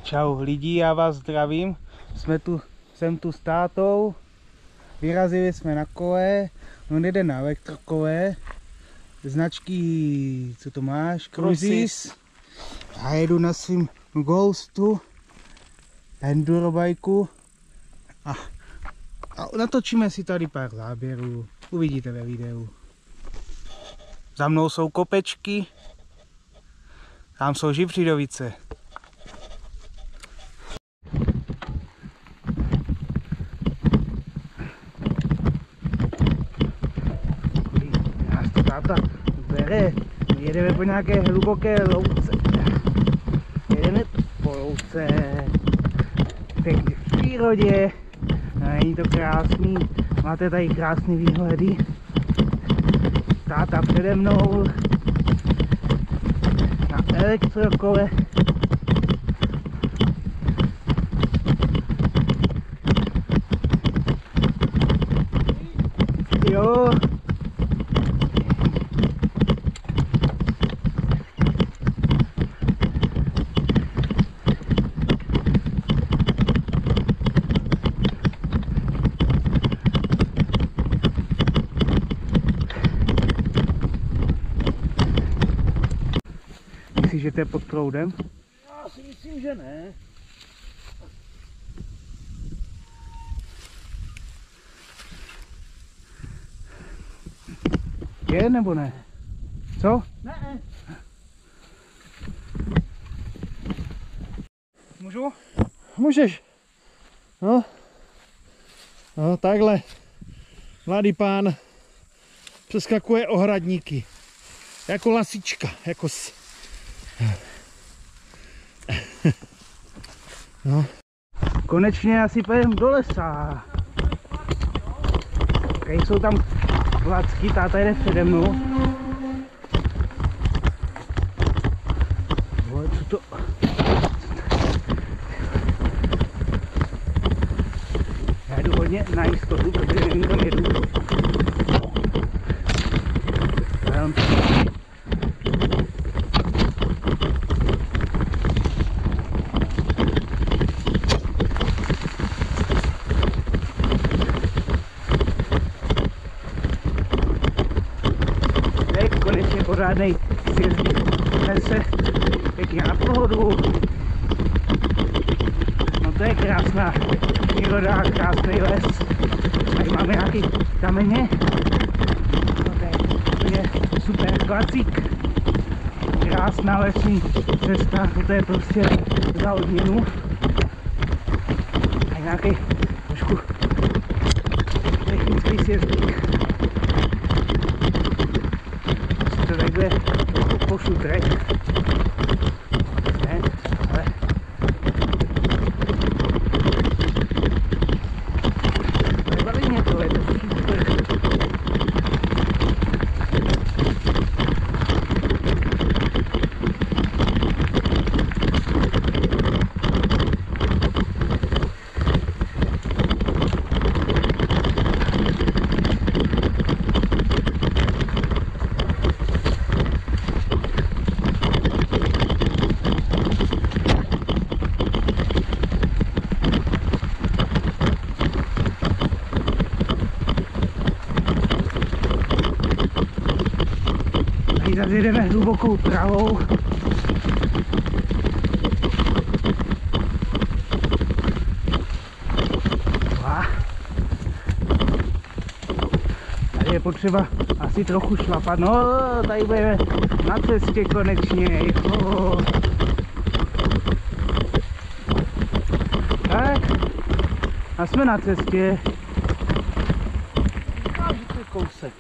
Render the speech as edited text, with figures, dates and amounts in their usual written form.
Čau lidi, já vás zdravím. Jsem tu s tátou. Vyrazili jsme na kole. On jede na elektrokole. Značky, co to máš? Cruises. Já jedu na svým Ghostu. Endurobajku. A natočíme si tady pár záběrů. Uvidíte ve videu. Za mnou jsou kopečky. Tam jsou Živřidovice. Nás to táta bere. Jedeme po nějaké hluboké louce. Jedeme po louce. Pěkně v přírodě. Není to krásný. Máte tady krásný výhledy. Táta přede mnou. Na elektrokole. Jo. Myslíš, že to je pod proudem? Já si myslím, že ne. Je nebo ne? Co? Ne. Můžu? Můžeš. No, takhle. Mladý pán přeskakuje ohradníky. Jako lasička, jako No. Konečně asi pojedeme do lesa. Tady jsou tam placky, táta jde přede mnou. Vole, co to? Já jdu hodně na jistotu, protože nevím, kam jedu. Pořádnej sjezdí se pěkně na pohodu. No to je krásná příroda, krásný les. Tady máme nějaký kameně. No to je super klasik. Krásná lesní cesta, to je prostě za odměnu. Tady nějaký trošku technický sjezdík. Takhle po šutrech. Ne, ale baví mě to, je to super. Tady jdeme hlubokou travou. Tady je potřeba asi trochu šlapat. No, tady budeme na cestě konečně. Jo. Tak, a jsme na cestě. Ukážu si kousek.